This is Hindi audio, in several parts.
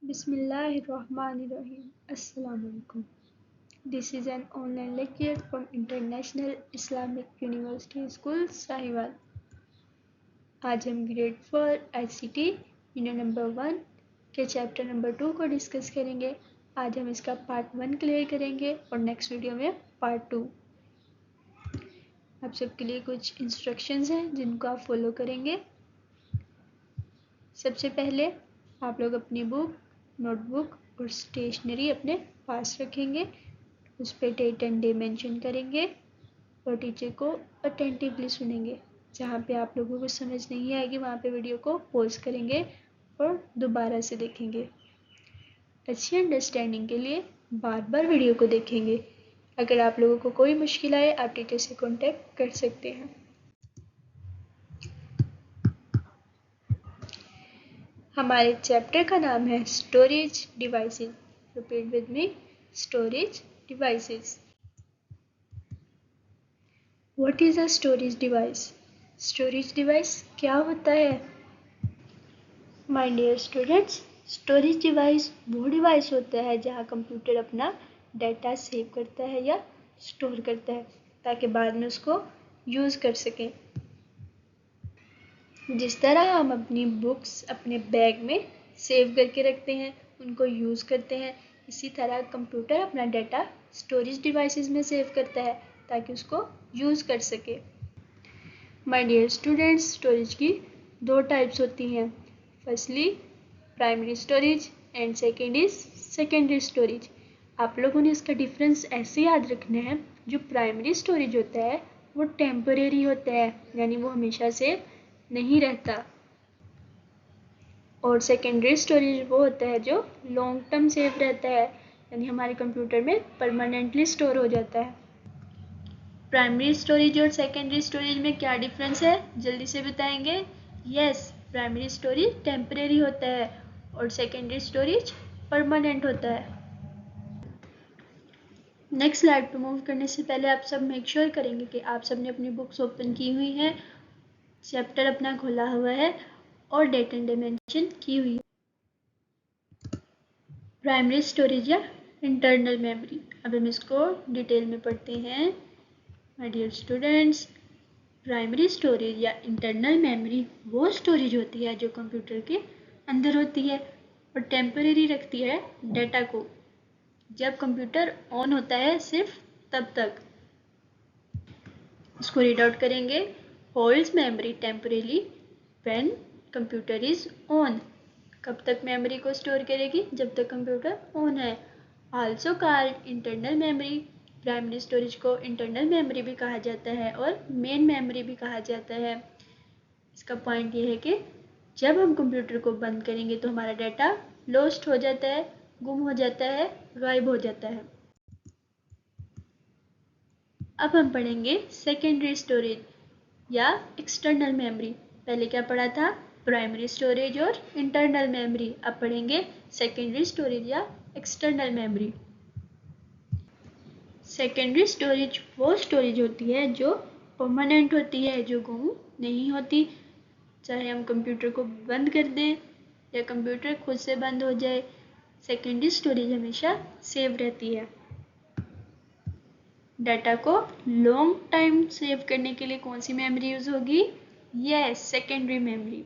Bismillahirrahmanirrahim. Assalamu alaikum. This is an online lecture from International Islamic University School, Sahiwal. आज हम ग्रेड 4 ICT यूनिट नंबर 1 के चैप्टर नंबर 2 को डिस्कस करेंगे। आज हम इसका पार्ट 1 क्लियर करेंगे और नेक्स्ट वीडियो में पार्ट 2। आप सबके लिए कुछ इंस्ट्रक्शंस हैं जिनको आप फॉलो करेंगे। सबसे पहले आप लोग अपनी बुक, नोटबुक और स्टेशनरी अपने पास रखेंगे। उस पर डेट एंड डे मेंशन करेंगे और टीचर को अटेंटिवली सुनेंगे। जहाँ पे आप लोगों को समझ नहीं आएगी वहाँ पे वीडियो को पॉज करेंगे और दोबारा से देखेंगे। अच्छी अंडरस्टैंडिंग के लिए बार बार वीडियो को देखेंगे। अगर आप लोगों को कोई मुश्किल आए आप टीचर से कॉन्टेक्ट कर सकते हैं। हमारे चैप्टर का नाम है storage devices. Repeat with me, storage devices. What is a storage device? Storage device क्या होता है? My dear students, storage device वो डिवाइस होता है जहाँ कंप्यूटर अपना डाटा सेव करता है या स्टोर करता है ताकि बाद में उसको यूज़ कर सकें। जिस तरह हम अपनी बुक्स अपने बैग में सेव करके रखते हैं, उनको यूज़ करते हैं, इसी तरह कंप्यूटर अपना डाटा स्टोरेज डिवाइसेस में सेव करता है ताकि उसको यूज़ कर सके। माय डियर स्टूडेंट्स, स्टोरेज की दो टाइप्स होती हैं। Firstly primary storage and second is secondary storage. आप लोगों ने इसका डिफरेंस ऐसे याद रखना है। जो प्राइमरी स्टोरेज होता है वो टेम्परेरी होता है, यानी वो हमेशा सेव नहीं रहता। और सेकेंडरी स्टोरेज वो होता है जो लॉन्ग टर्म सेव रहता है, यानी हमारे कंप्यूटर में परमानेंटली स्टोर हो जाता है। प्राइमरी स्टोरेज और सेकेंडरी स्टोरेज में क्या डिफरेंस है, जल्दी से बताएंगे? यस, प्राइमरी स्टोरेज टेम्परेरी होता है और सेकेंडरी स्टोरेज परमानेंट होता है। नेक्स्ट स्लाइड पर मूव करने से पहले आप सब मेक श्योर करेंगे कि आप सब ने अपनी बुक्स ओपन की हुई हैं, चैप्टर अपना खोला हुआ है और डेट एंड डे मेंशन की हुई है। प्राइमरी स्टोरेज या इंटरनल मेमोरी, अब हम इसको डिटेल में पढ़ते हैं। My dear students, primary storage या इंटरनल मेमोरी वो स्टोरेज होती है जो कंप्यूटर के अंदर होती है और टेम्परेरी रखती है डाटा को। जब कंप्यूटर ऑन होता है सिर्फ तब तक। इसको रीड आउट करेंगे। Holds memory temporarily when computer is on. कब तक मेमोरी को स्टोर करेगी? जब तक कंप्यूटर ऑन है। Also called internal memory. Primary storage को इंटरनल मेमोरी भी कहा जाता है और मेन मेमोरी भी कहा जाता है। इसका पॉइंट ये है कि जब हम कंप्यूटर को बंद करेंगे तो हमारा डाटा लॉस्ट हो जाता है, गुम हो जाता है, गायब हो जाता है। अब हम पढ़ेंगे सेकेंडरी स्टोरेज या एक्सटर्नल मेमोरी। पहले क्या पढ़ा था? प्राइमरी स्टोरेज और इंटरनल मेमोरी। अब पढ़ेंगे सेकेंडरी स्टोरेज या एक्सटर्नल मेमोरी। सेकेंडरी स्टोरेज वो स्टोरेज होती है जो परमानेंट होती है, जो गुम नहीं होती। चाहे हम कंप्यूटर को बंद कर दें या कंप्यूटर खुद से बंद हो जाए, सेकेंडरी स्टोरेज हमेशा सेव रहती है। डाटा को लॉन्ग टाइम सेव करने के लिए कौन सी मेमोरी यूज होगी? Yes, secondary memory.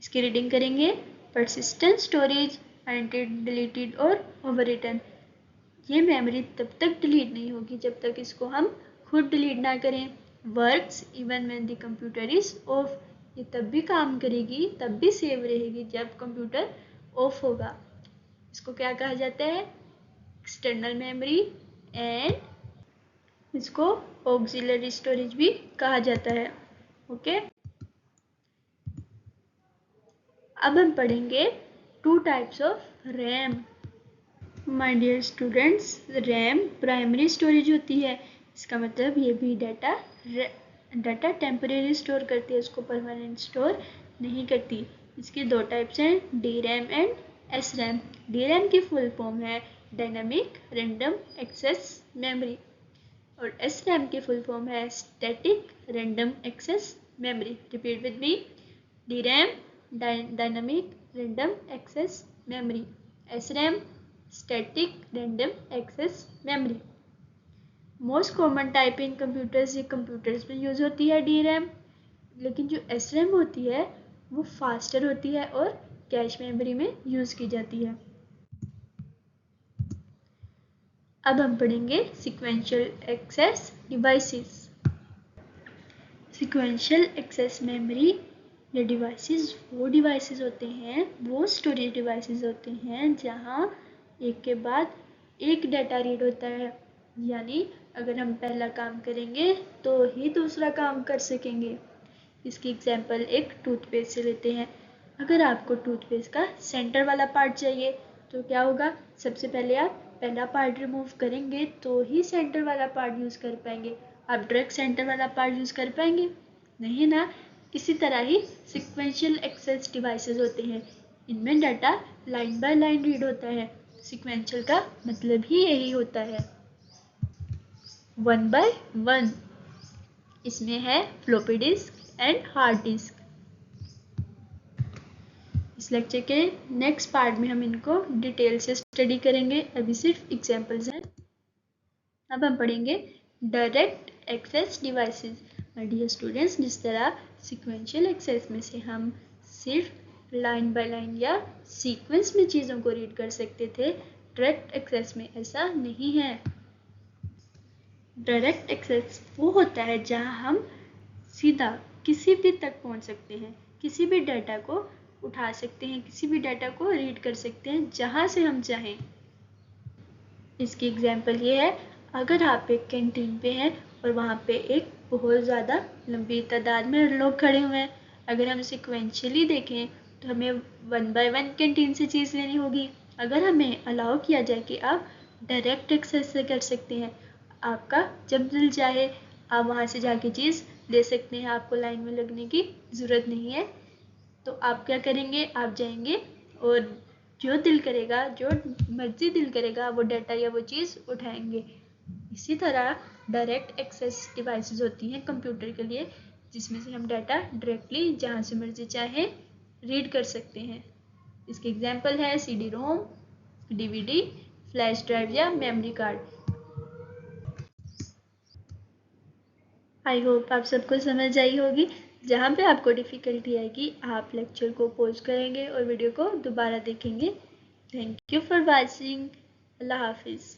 इसकी रीडिंग करेंगे। परसिस्टेंट स्टोरेज अनटिल डिलीटेड और ओवररिटन। ये मेमोरी तब तक डिलीट नहीं होगी जब तक इसको हम खुद डिलीट ना करें। Works even when the computer is of. ये तब भी काम करेगी, तब भी सेव रहेगी जब कंप्यूटर ऑफ होगा। इसको क्या कहा जाता है? एक्सटर्नल मेमोरी एंड इसको ऑक्सिलरी स्टोरेज भी कहा जाता है। ओके, अब हम पढ़ेंगे two types of RAM. My dear students, RAM primary storage होती है। इसका मतलब ये भी डाटा टेम्परेरी स्टोर करती है, इसको परमानेंट स्टोर नहीं करती। इसके दो टाइप्स हैं, D RAM and S RAM. D RAM की फुल फॉर्म है डायनामिक रैंडम एक्सेस मेमोरी और एस रैम की फुल फॉर्म है static random access memory. Repeat with me, D RAM dynamic random access memory, SRAM static random access memory. Most common type in computers, ये कंप्यूटर्स में यूज़ होती है DRAM, लेकिन जो SRAM होती है वो फास्टर होती है और कैश मेमोरी में यूज़ की जाती है। अब हम पढ़ेंगे sequential access devices. Sequential access memory या डिवाइसेस वो डिवाइसेस होते हैं, वो स्टोरेज डिवाइसेस होते हैं जहां एक के बाद एक डाटा रीड होता है, यानी अगर हम पहला काम करेंगे तो ही दूसरा काम कर सकेंगे। इसकी एग्जांपल एक टूथपेस्ट से लेते हैं। अगर आपको टूथपेस्ट का सेंटर वाला पार्ट चाहिए तो क्या होगा, सबसे पहले आप पहला पार्ट रिमूव करेंगे तो ही सेंटर वाला पार्ट यूज़ कर पाएंगे। आप डायरेक्ट सेंटर वाला पार्ट यूज़ कर पाएंगे नहीं ना। इसी तरह ही सीक्वेंशियल एक्सेस डिवाइसेस होते हैं, इनमें data line by line read होता है। सीक्वेंशियल का मतलब ही यही होता है, 1 by 1। इसमें है floppy disk and hard disk. इस लेक्चर के नेक्स्ट पार्ट में हम इनको डिटेल से स्टडी करेंगे, अभी सिर्फ एग्जांपल्स हैं। अब हम पढ़ेंगे direct access devices. My dear students, जिस तरह सीक्वेंशियल एक्सेस में से हम सिर्फ लाइन बाय लाइन या सीक्वेंस में चीज़ों को रीड कर सकते थे, डायरेक्ट एक्सेस में ऐसा नहीं है। डायरेक्ट एक्सेस वो होता है जहां हम सीधा किसी भी तक पहुंच सकते हैं, किसी भी डाटा को उठा सकते हैं, किसी भी डाटा को रीड कर सकते हैं जहां से हम चाहें। इसकी एग्जांपल ये है, अगर आप एक कैंटीन पे हैं और वहाँ पे एक बहुत ज़्यादा लंबी तादाद में लोग खड़े हुए हैं, अगर हम सिक्वेंशियली देखें तो हमें 1 by 1 कैंटीन से चीज़ लेनी होगी। अगर हमें अलाउ किया जाए कि आप डायरेक्ट एक्सेस से कर सकते हैं, आपका जब दिल चाहे आप वहाँ से जाके चीज़ ले सकते हैं, आपको लाइन में लगने की ज़रूरत नहीं है। तो आप क्या करेंगे, आप जाएंगे और जो दिल करेगा, जो मर्जी दिल करेगा, वो डाटा या वो चीज़ उठाएंगे। इसी तरह डायरेक्ट एक्सेस डिवाइसेस होती हैं कंप्यूटर के लिए, जिसमें से हम डाटा डायरेक्टली जहाँ से मर्जी चाहे रीड कर सकते हैं। इसके एग्जांपल है CD-ROM, DVD, फ्लैश ड्राइव या मेमोरी कार्ड। आई होप आप सबको समझ आई होगी। जहाँ पे आपको डिफ़िकल्टी आएगी आप लेक्चर को पॉज करेंगे और वीडियो को दोबारा देखेंगे। Thank you for watching. Allah हाफिज़।